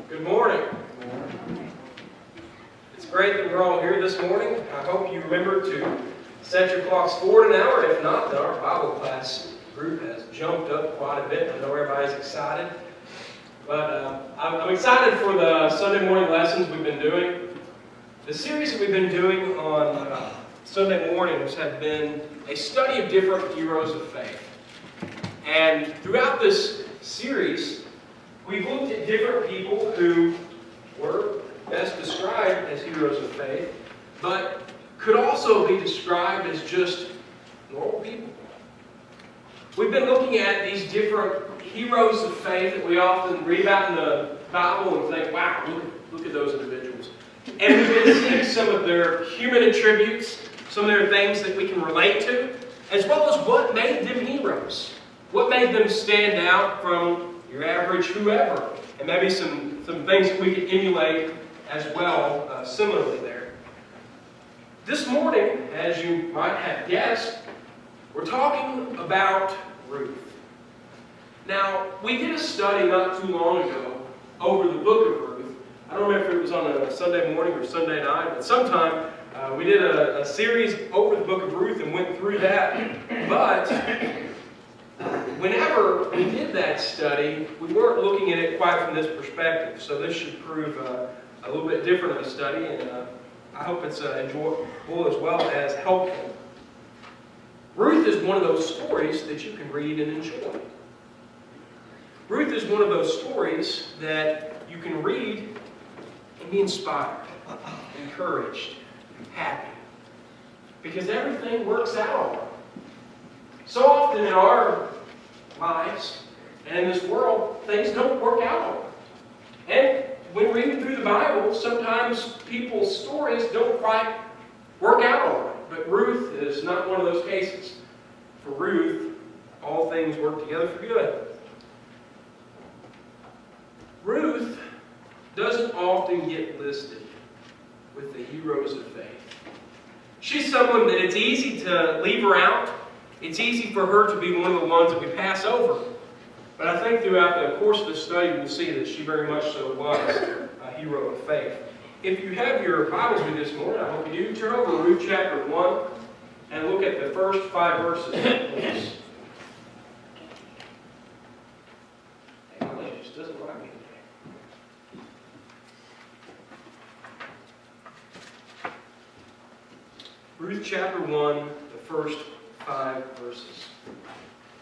Good morning. It's great that we're all here this morning. I hope you remember to set your clocks forward an hour. If not, then our Bible class group has jumped up quite a bit. I know everybody's excited. But I'm excited for the Sunday morning lessons we've been doing. The series that we've been doing on Sunday mornings have been a study of different heroes of faith. And throughout this series, we've looked at different people who were best described as heroes of faith, but could also be described as just normal people. We've been looking at these different heroes of faith that we often read about in the Bible and think, wow, look at those individuals. And we've been seeing some of their human attributes, some of their things that we can relate to, as well as what made them heroes. What made them stand out from your average whoever? And maybe some things that we can emulate as well, similarly there. This morning, as you might have guessed, we're talking about Ruth. Now, we did a study not too long ago over the book of Ruth. I don't remember if it was on a Sunday morning or Sunday night, but sometime we did a series over the book of Ruth and went through that. But whenever we did that study, we weren't looking at it quite from this perspective. So this should prove a little bit different of a study, and I hope it's enjoyable as well as helpful. Ruth is one of those stories that you can read and enjoy. Ruth is one of those stories that you can read and be inspired, encouraged, happy, because everything works out. So often in our lives and in this world, things don't work out. And when reading through the Bible, sometimes people's stories don't quite work out all right. But Ruth is not one of those cases. For Ruth, all things work together for good. Ruth doesn't often get listed with the heroes of faith. She's someone that it's easy to leave her out. It's easy for her to be one of the ones that we pass over. But I think throughout the course of the study, we'll see that she very much so was a hero of faith. If you have your Bibles with you this morning, I hope you do, turn over to Ruth chapter 1 and look at the first 5 verses. Please. It just doesn't like me today. Ruth chapter 1, the first 5 verses.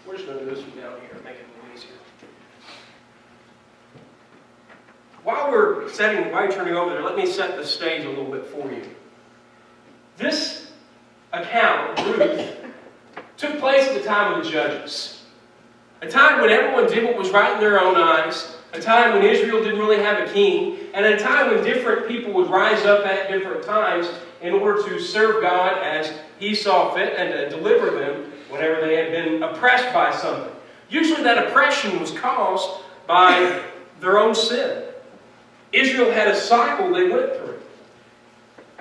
We're just going to do this from down here, make it a little easier. While you're turning over there, let me set the stage a little bit for you. This account, Ruth, took place at the time of the Judges. A time when everyone did what was right in their own eyes. A time when Israel didn't really have a king. And a time when different people would rise up at different times in order to serve God as He saw fit and to deliver them whenever they had been oppressed by something. Usually that oppression was caused by their own sin. Israel had a cycle they went through.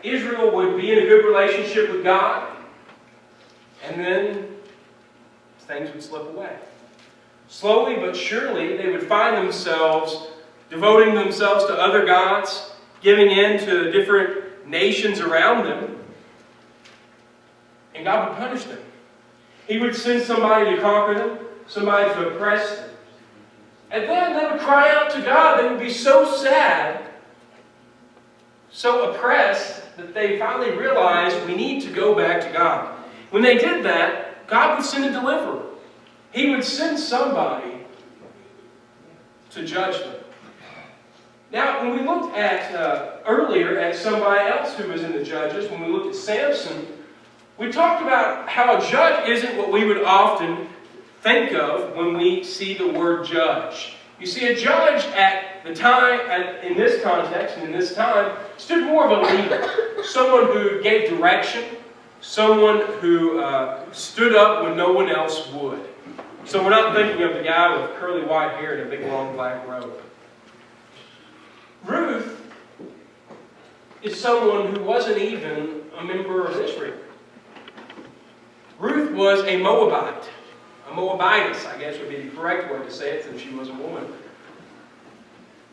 Israel would be in a good relationship with God, and then things would slip away. Slowly but surely, they would find themselves devoting themselves to other gods, giving in to different nations around them, and God would punish them. He would send somebody to conquer them, somebody to oppress them. And then they would cry out to God. They would be so sad, so oppressed, that they finally realized we need to go back to God. When they did that, God would send a deliverer. He would send somebody to judge them. Now, when we looked at earlier at somebody else who was in the Judges, when we looked at Samson, we talked about how a judge isn't what we would often think of when we see the word judge. You see, a judge at the time, in this context and in this time, stood more of a leader. Someone who gave direction. Someone who stood up when no one else would. So we're not thinking of the guy with curly white hair and a big long black robe. Ruth is someone who wasn't even a member of Israel. Ruth was a Moabite. A Moabitess, I guess would be the correct word to say it since she was a woman.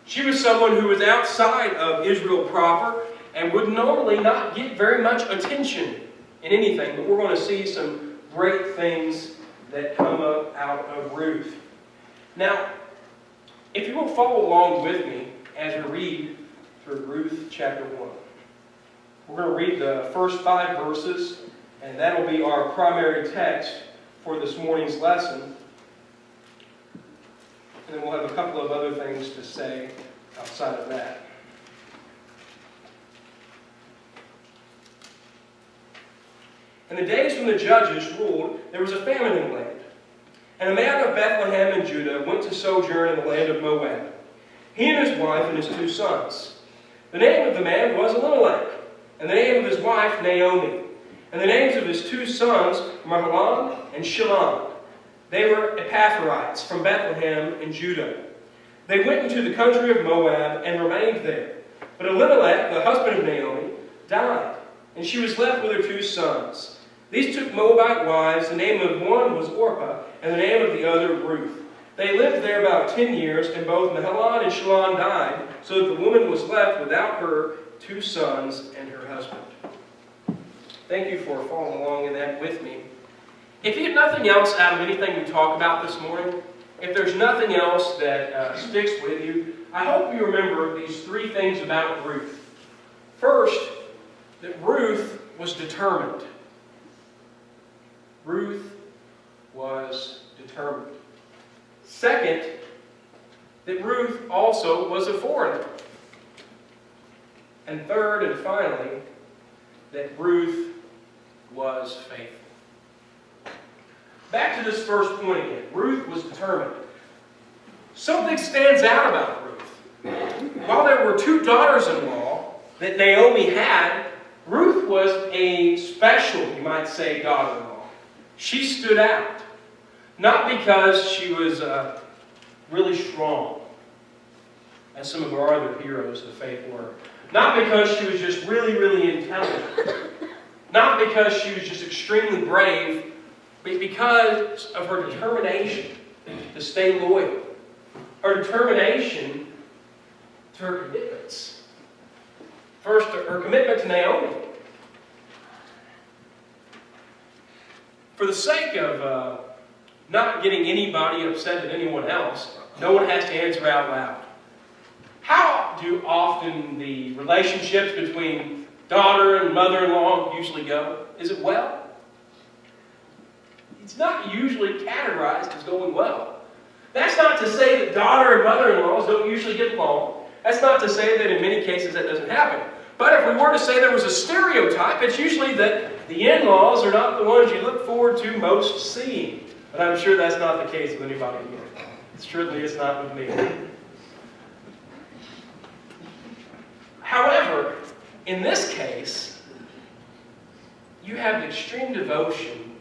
She was someone who was outside of Israel proper and would normally not get very much attention in anything, but we're going to see some great things that come up out of Ruth. Now, if you will follow along with me as we read through Ruth chapter 1. We're going to read the first 5 verses, and that will be our primary text for this morning's lesson. And then we'll have a couple of other things to say outside of that. In the days when the judges ruled, there was a famine in the land. And a man of Bethlehem in Judah went to sojourn in the land of Moab, he and his wife and his 2 sons. The name of the man was Elimelech, and the name of his wife Naomi. And the names of his 2 sons, Mahlon and Chilion. They were Epaphrites from Bethlehem in Judah. They went into the country of Moab and remained there. But Elimelech, the husband of Naomi, died, and she was left with her 2 sons. These took Moabite wives. The name of one was Orpah, and the name of the other Ruth. They lived there about 10 years, and both Mahlon and Chilion died, so that the woman was left without her 2 sons and her husband. Thank you for following along in that with me. If you get nothing else out of anything we talk about this morning, if there's nothing else that sticks with you, I hope you remember these 3 things about Ruth. First, that Ruth was determined. Ruth was determined. Second, that Ruth also was a foreigner. And third and finally, that Ruth was faithful. Back to this first point again. Ruth was determined. Something stands out about Ruth. While there were 2 daughters-in-law that Naomi had, Ruth was a special, you might say, daughter-in-law. She stood out. Not because she was really strong, as some of our other heroes of faith were. Not because she was just really, really intelligent. Not because she was just extremely brave, but because of her determination to stay loyal. Her determination to her commitments. First, her commitment to Naomi. For the sake of not getting anybody upset at anyone else, no one has to answer out loud. How do often the relationships between daughter and mother-in-law usually go? Is it well? It's not usually categorized as going well. That's not to say that daughter and mother-in-laws don't usually get along. That's not to say that in many cases that doesn't happen. But if we were to say there was a stereotype, it's usually that the in-laws are not the ones you look forward to most seeing. But I'm sure that's not the case with anybody here. Certainly it's not with me. However, in this case, you have the extreme devotion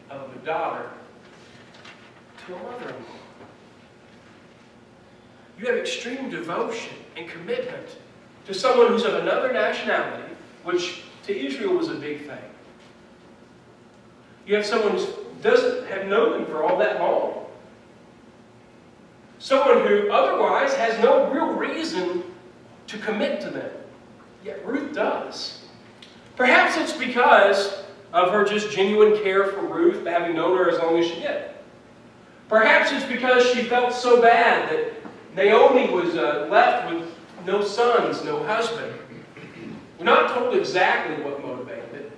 of a daughter to a mother-in-law. You have extreme devotion and commitment to someone who's of another nationality, which to Israel was a big thing. You have someone who doesn't have known them for all that long. Someone who otherwise has no real reason to commit to them. Yet Ruth does. Perhaps it's because of her just genuine care for Ruth, having known her as long as she did. Perhaps it's because she felt so bad that Naomi was left with no sons, no husband. We're not told exactly what motivated it.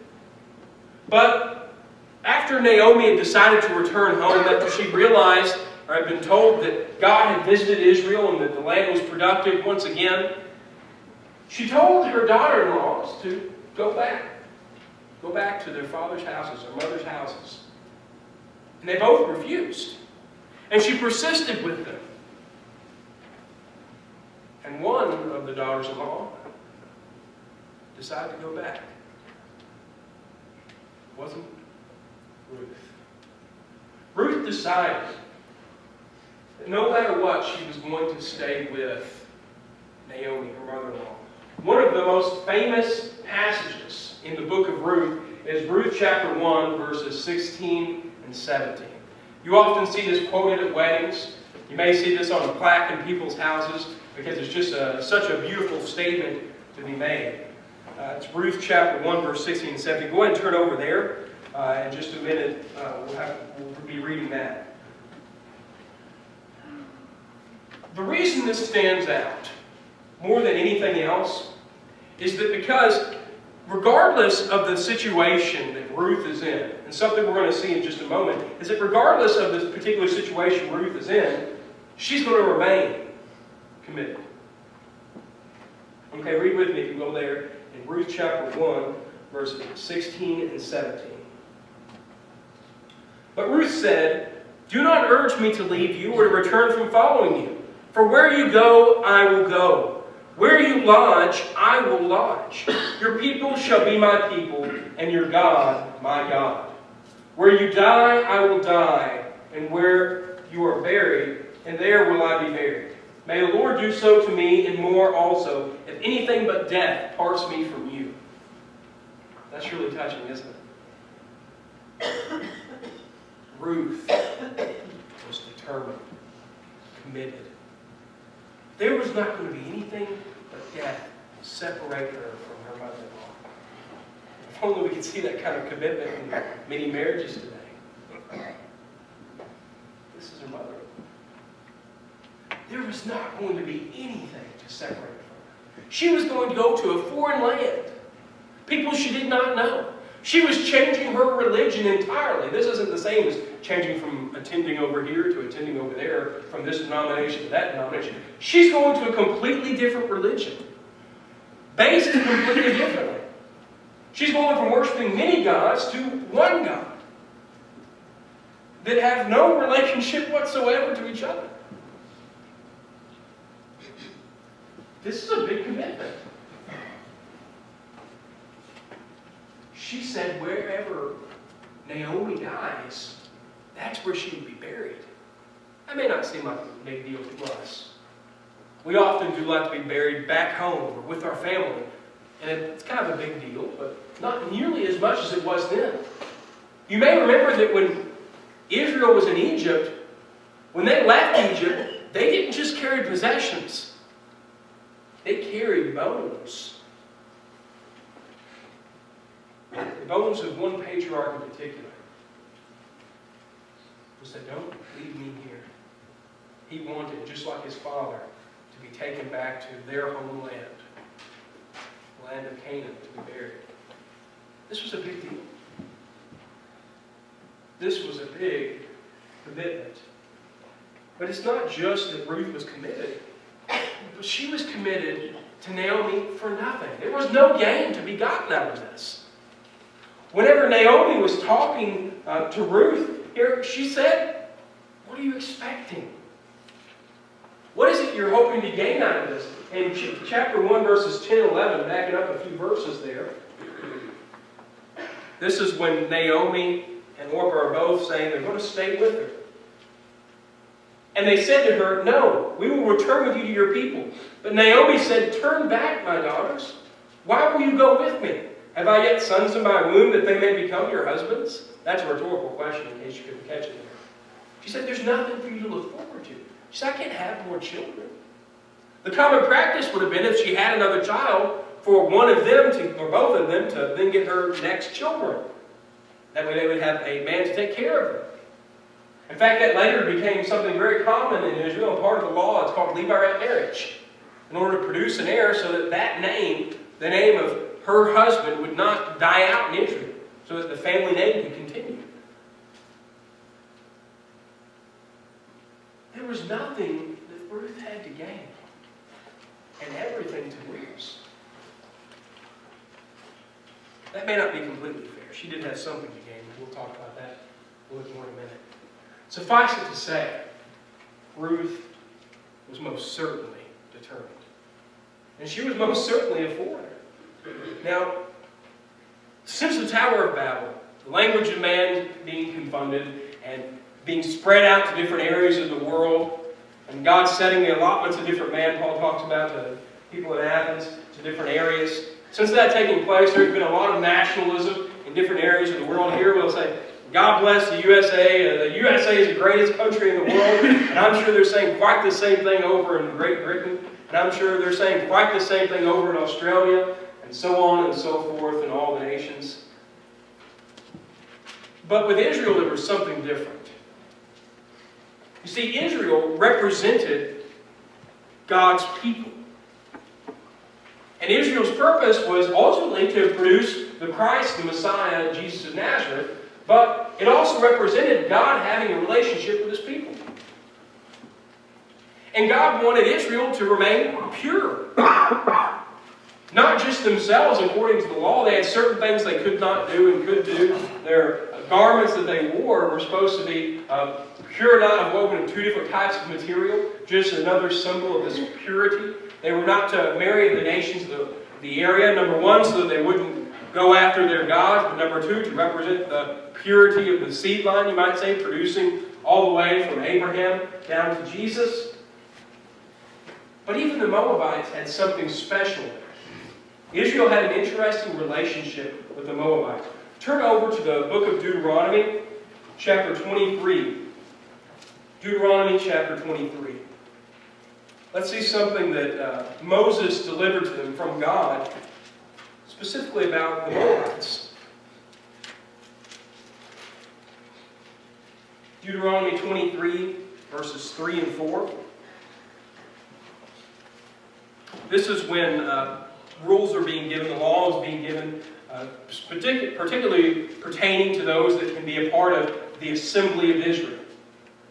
But after Naomi had decided to return home, after she realized, or had been told that God had visited Israel and that the land was productive once again, she told her daughter-in-laws to go back. Go back to their father's houses, their mother's houses. And they both refused. And she persisted with them. And one of the daughters-in-law decided to go back. It wasn't Ruth. Ruth decided that no matter what, she was going to stay with Naomi, her mother-in-law. One of the most famous passages in the book of Ruth is Ruth chapter 1, verses 16 and 17. You often see this quoted at weddings. You may see this on a plaque in people's houses. because it's just such a beautiful statement to be made. It's Ruth chapter 1, verse 16 and 17. Go ahead and turn over there. In just a minute, we'll be reading that. The reason this stands out more than anything else is that because regardless of the situation that Ruth is in, and something we're going to see in just a moment, is that regardless of this particular situation Ruth is in, she's going to remain committed. Okay, read with me if you will there in Ruth chapter 1, verses 16 and 17. But Ruth said, "Do not urge me to leave you or to return from following you. For where you go, I will go. Where you lodge, I will lodge. Your people shall be my people, and your God, my God. Where you die, I will die, and where you are buried, and there will I be buried. May the Lord do so to me, and more also, if anything but death parts me from you." That's really touching, isn't it? Ruth was determined, committed. There was not going to be anything but death to separate her from her mother-in-law. If only we could see that kind of commitment in many marriages today. This is her mother-in-law. There was not going to be anything to separate her from her. She was going to go to a foreign land, people she did not know. She was changing her religion entirely. This isn't the same as changing from attending over here to attending over there, from this denomination to that denomination. She's going to a completely different religion, based completely differently. She's going from worshiping many gods to one God that have no relationship whatsoever to each other. This is a big commitment. She said wherever Naomi dies, that's where she would be buried. That may not seem like a big deal to us. We often do like to be buried back home or with our family. And it's kind of a big deal, but not nearly as much as it was then. You may remember that when Israel was in Egypt, when they left Egypt, they didn't just carry possessions. They carried bones. The bones of one patriarch in particular, who said, "Don't leave me here." He wanted, just like his father, to be taken back to their homeland, the land of Canaan, to be buried. This was a big deal. This was a big commitment. But it's not just that Ruth was committed, but she was committed to Naomi for nothing. There was no gain to be gotten out of this. Whenever Naomi was talking to Ruth, here she said, "What are you expecting? What is it you're hoping to gain out of this?" In chapter 1, verses 10 and 11, backing up a few verses there, this is when Naomi and Orpah are both saying they're going to stay with her. And they said to her, "No, we will return with you to your people." But Naomi said, "Turn back, my daughters. Why will you go with me? Have I yet sons in my womb that they may become your husbands?" That's a rhetorical question in case you couldn't catch it there. She said, "There's nothing for you to look forward to." She said, "I can't have more children." The common practice would have been if she had another child for one of them to, or both of them to then get her next children. That way they would have a man to take care of them. In fact, that later became something very common in Israel, and part of the law. It's called levirate marriage. In order to produce an heir so that that name, the name of her husband, would not die out in Israel, so that the family name could continue. There was nothing that Ruth had to gain, and everything to lose. That may not be completely fair. She did have something to gain. We'll talk about that a little more in a minute. Suffice it to say, Ruth was most certainly determined. And she was most certainly a foreigner. Now, since the Tower of Babel, the language of man being confounded and being spread out to different areas of the world, and God setting the allotments of different man, Paul talks about to people in Athens, to different areas. Since that taking place, there's been a lot of nationalism in different areas of the world. Here we'll say, "God bless the USA. The USA is the greatest country in the world." And I'm sure they're saying quite the same thing over in Great Britain. And I'm sure they're saying quite the same thing over in Australia, and so on and so forth in all the nations. But with Israel, there was something different. You see, Israel represented God's people. And Israel's purpose was ultimately to produce the Christ, the Messiah, Jesus of Nazareth, but it also represented God having a relationship with His people. And God wanted Israel to remain pure. Not just themselves according to the law. They had certain things they could not do and could do. Their garments that they wore were supposed to be pure, not woven in two different types of material, just another symbol of this purity. They were not to marry the nations of the area, number one, so that they wouldn't go after their gods, but number two, to represent the purity of the seed line, you might say, producing all the way from Abraham down to Jesus. But even the Moabites had something special there. Israel had an interesting relationship with the Moabites. Turn over to the book of Deuteronomy, chapter 23. Deuteronomy chapter 23. Let's see something that Moses delivered to them from God, specifically about the Moabites. Deuteronomy 23, verses 3 and 4. This is when rules are being given, the law is being given, particularly pertaining to those that can be a part of the assembly of Israel.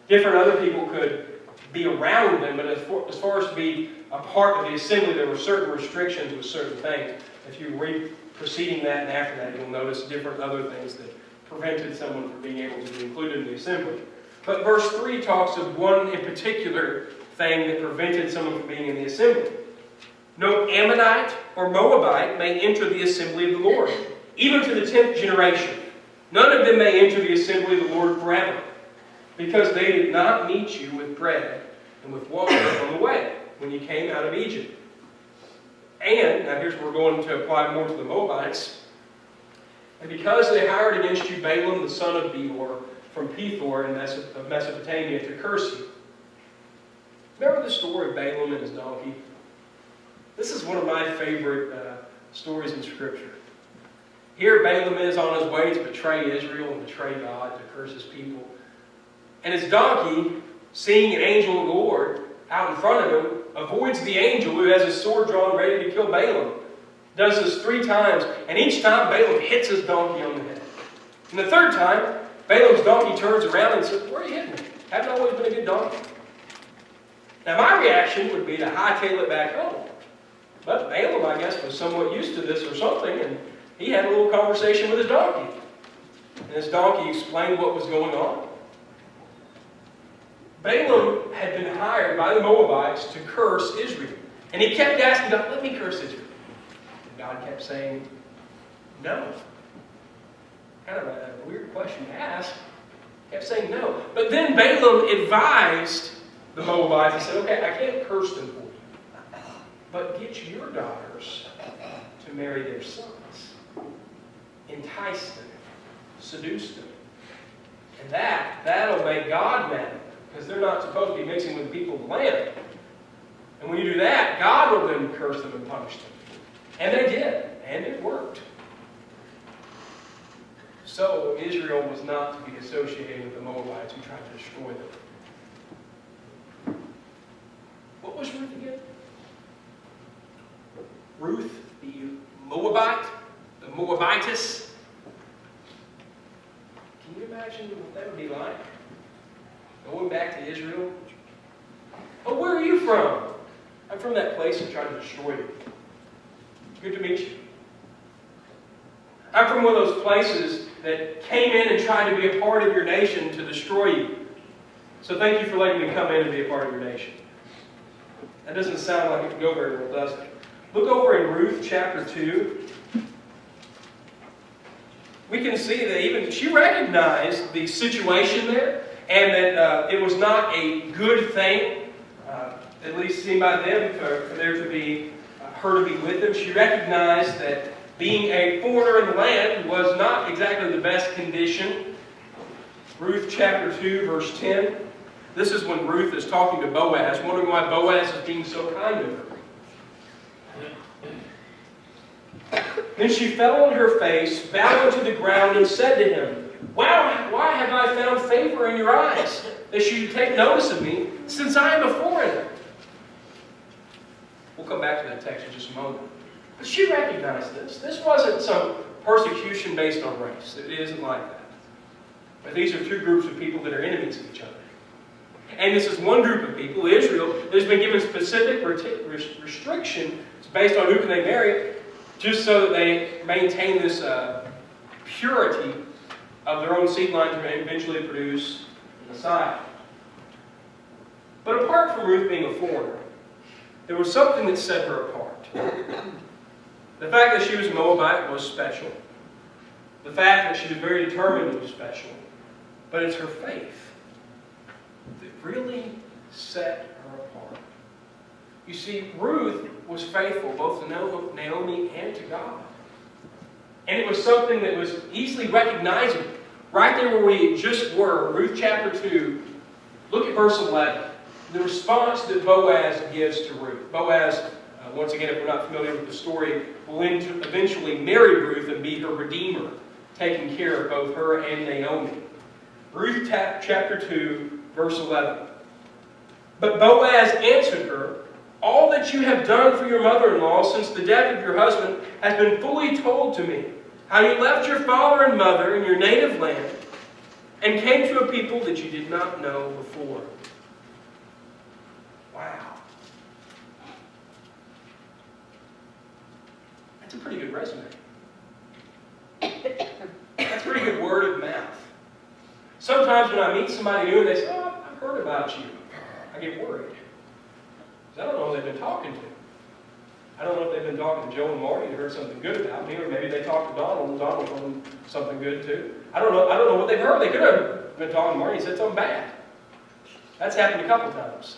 Different other people could be around them, but as far as to be a part of the assembly, there were certain restrictions with certain things. If you read preceding that and after that, you'll notice different other things that prevented someone from being able to be included in the assembly. But verse 3 talks of one in particular thing that prevented someone from being in the assembly. No Ammonite or Moabite may enter the assembly of the Lord, even to the 10th generation. None of them may enter the assembly of the Lord forever, because they did not meet you with bread and with water on the way when you came out of Egypt. And, now here's where we're going to apply more to the Moabites, and because they hired against you Balaam the son of Beor from Pethor of Mesopotamia to curse you. Remember the story of Balaam and his donkey? This is one of my favorite stories in Scripture. Here Balaam is on his way to betray Israel and betray God, to curse His people. And his donkey, seeing an angel of the Lord out in front of him, avoids the angel who has his sword drawn ready to kill Balaam. Does this 3 times, and each time Balaam hits his donkey on the head. And the 3rd time, Balaam's donkey turns around and says, "Where are you hitting me? Haven't always been a good donkey." Now my reaction would be to hightail it back home. But Balaam, I guess, was somewhat used to this or something, and he had a little conversation with his donkey. And his donkey explained what was going on. Balaam had been hired by the Moabites to curse Israel. And he kept asking God, "Let me curse Israel." And God kept saying, "No." Kind of a weird question to ask. He kept saying no. But then Balaam advised the Moabites and said, "Okay, I can't curse them for you, but get your daughters to marry their sons. Entice them. Seduce them. And that'll make God mad, because they're not supposed to be mixing with people of the land. And when you do that, God will then curse them and punish them." And they did. And it worked. So Israel was not to be associated with the Moabites who tried to destroy them. What was Ruth again? Ruth, the Moabite, the Moabitess. Can you imagine what that would be like? Going back to Israel. "Oh, where are you from?" "I'm from that place that tried to destroy you." "Good to meet you." "I'm from one of those places that came in and tried to be a part of your nation to destroy you. So thank you for letting me come in and be a part of your nation." That doesn't sound like it would go very well, does it? Look over in Ruth chapter 2. We can see that even she recognized the situation there, and that it was not a good thing, at least seen by them, for there to be her to be with them. She recognized that being a foreigner in the land was not exactly the best condition. Ruth chapter 2, verse 10. This is when Ruth is talking to Boaz, wondering why Boaz is being so kind to her. Then she fell on her face, bowed to the ground, and said to him, "Wow, why have I found favor in your eyes, that you should take notice of me, since I am a foreigner?" We'll come back to that text in just a moment. But she recognized this. This wasn't some persecution based on race. It isn't like that. But these are two groups of people that are enemies of each other. And this is one group of people, Israel, that has been given specific restrictions based on who can they marry, just so that they maintain this purity of their own seed line to eventually produce the Messiah. But apart from Ruth being a foreigner, there was something that set her apart. The fact that she was a Moabite was special. The fact that she was very determined was special. But it's her faith that really set her apart. You see, Ruth was faithful both to Naomi and to God. And it was something that was easily recognizable. Right there where we just were, Ruth chapter 2, look at verse 11. The response that Boaz gives to Ruth. Boaz, once again, if we're not familiar with the story, will eventually marry Ruth and be her redeemer, taking care of both her and Naomi. Ruth chapter 2, verse 11. But Boaz answered her, "All that you have done for your mother-in-law since the death of your husband has been fully told to me. How you left your father and mother in your native land and came to a people that you did not know before." Wow. That's a pretty good resume. That's pretty good word of mouth. Sometimes when I meet somebody new and they say, "Oh, I've heard about you," I get worried. Because I don't know who they've been talking to. I don't know if they've been talking to Joe and Marty and heard something good about me, or maybe they talked to Donald and Donald told them something good too. I don't know what they've heard. They could have been talking to Marty and said something bad. That's happened a couple times.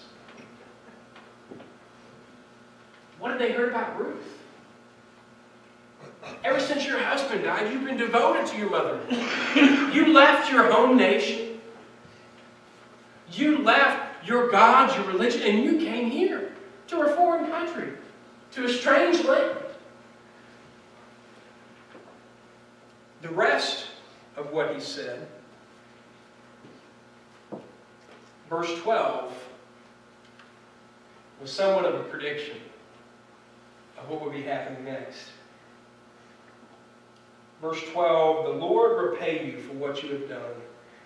What have they heard about Ruth? Ever since your husband died, you've been devoted to your mother. You left your home nation. You left your gods, your religion, and you came here to a foreign country, to a strange land. The rest of what he said, verse 12, was somewhat of a prediction of what would be happening next. Verse 12, "The Lord repay you for what you have done,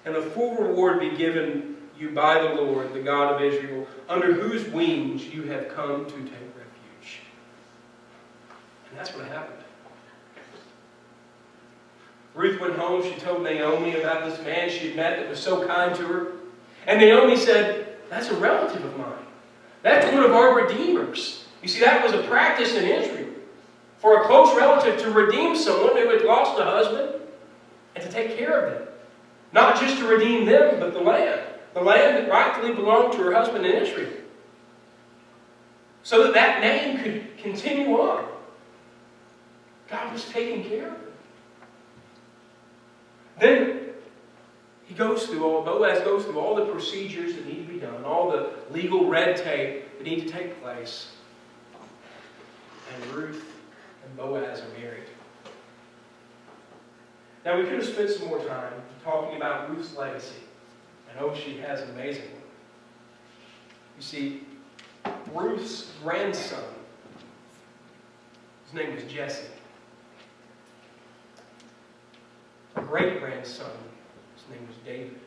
and a full reward be given you by the Lord, the God of Israel, under whose wings you have come to take refuge." And that's what happened. Ruth went home. She told Naomi about this man she had met that was so kind to her. And Naomi said, "That's a relative of mine. That's one of our redeemers." You see, that was a practice in Israel, for a close relative to redeem someone who had lost a husband and to take care of them. Not just to redeem them, but the land. The land that rightfully belonged to her husband in Israel. So that that name could continue on. God was taking care of it. Then Boaz goes through all the procedures that need to be done, all the legal red tape that need to take place. And Ruth and Boaz are married. Now we could have spent some more time talking about Ruth's legacy. I know she has an amazing one. You see, Ruth's grandson, his name was Jesse. Her great-grandson, his name was David.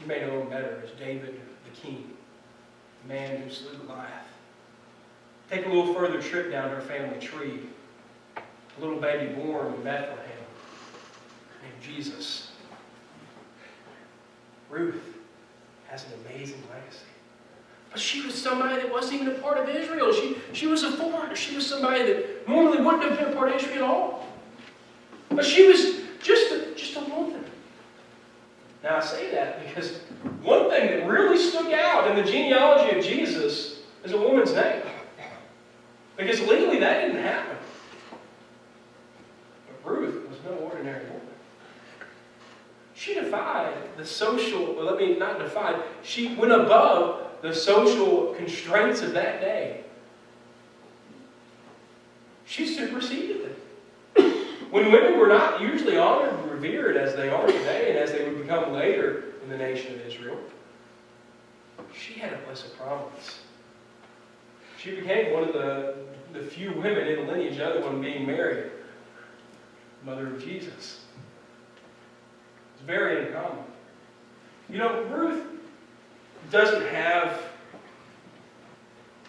You may know him better as David the King, the man who slew Goliath. Take a little further trip down her family tree. A little baby born in Bethlehem named Jesus. Ruth has an amazing legacy. But she was somebody that wasn't even a part of Israel. She was a foreigner. She was somebody that normally wouldn't have been a part of Israel at all. But she was just a woman. Now I say that because one thing that really stuck out in the genealogy of Jesus is a woman's name. Because legally that didn't happen. But Ruth was no ordinary woman. She defied the social, well, let me not define, she went above the social constraints of that day. She superseded them. When women were not usually honored and revered as they are today and as they would become later in the nation of Israel, she had a place of prominence. She became one of the few women in the lineage, the other one being Mary, mother of Jesus. It's very uncommon. You know, Ruth doesn't have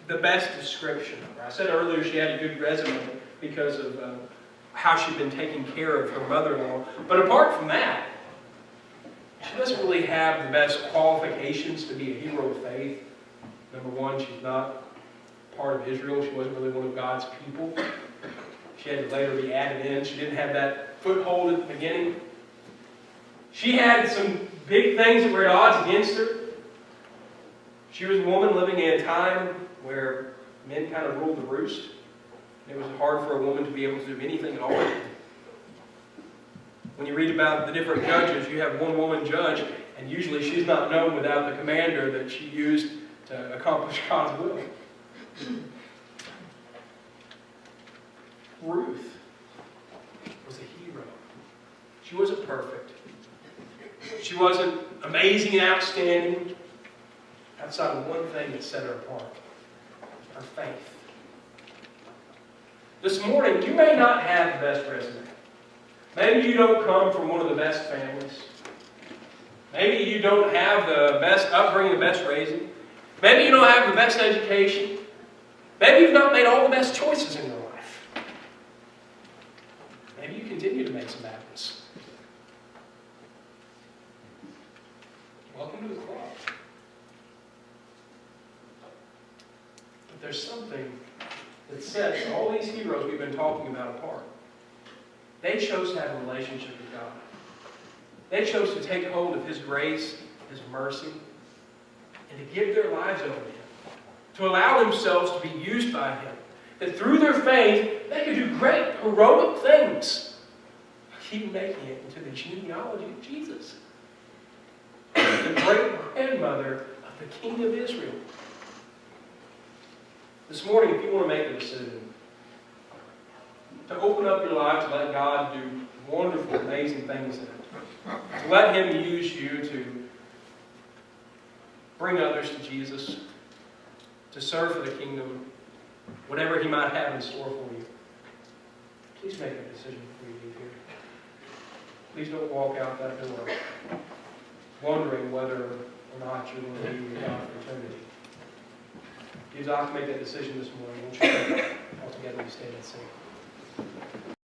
the best description of her. I said earlier she had a good resume because of how she'd been taking care of her mother-in-law. But apart from that, she doesn't really have the best qualifications to be a hero of faith. Number one, she's not part of Israel. She wasn't really one of God's people. She had to later be added in. She didn't have that foothold at the beginning. She had some big things that were at odds against her. She was a woman living in a time where men kind of ruled the roost. It was hard for a woman to be able to do anything at all. When you read about the different judges, you have one woman judge, and usually she's not known without the commander that she used to accomplish God's will. Ruth was a hero. She wasn't perfect. She wasn't amazing and outstanding. Outside of one thing that set her apart: her faith. This morning, you may not have the best resume. Maybe you don't come from one of the best families. Maybe you don't have the best upbringing, the best raising. Maybe you don't have the best education. Maybe you've not made all the best choices in your life. Maybe you continue to make some bad ones. Welcome to the club. But there's something that sets all these heroes we've been talking about apart. They chose to have a relationship with God. They chose to take hold of His grace, His mercy, and to give their lives over to Him. To allow themselves to be used by Him. That through their faith, they could do great, heroic things. Keep making it into the genealogy of Jesus. The great grandmother of the King of Israel. This morning, if you want to make a decision to open up your life, to let God do wonderful, amazing things in it, to let Him use you to bring others to Jesus, to serve for the kingdom, whatever He might have in store for you, please make a decision before you leave here. Please don't walk out that door wondering whether or not you're going to be with God for eternity. If you'd like to make that decision this morning, won't you all together stand and sing?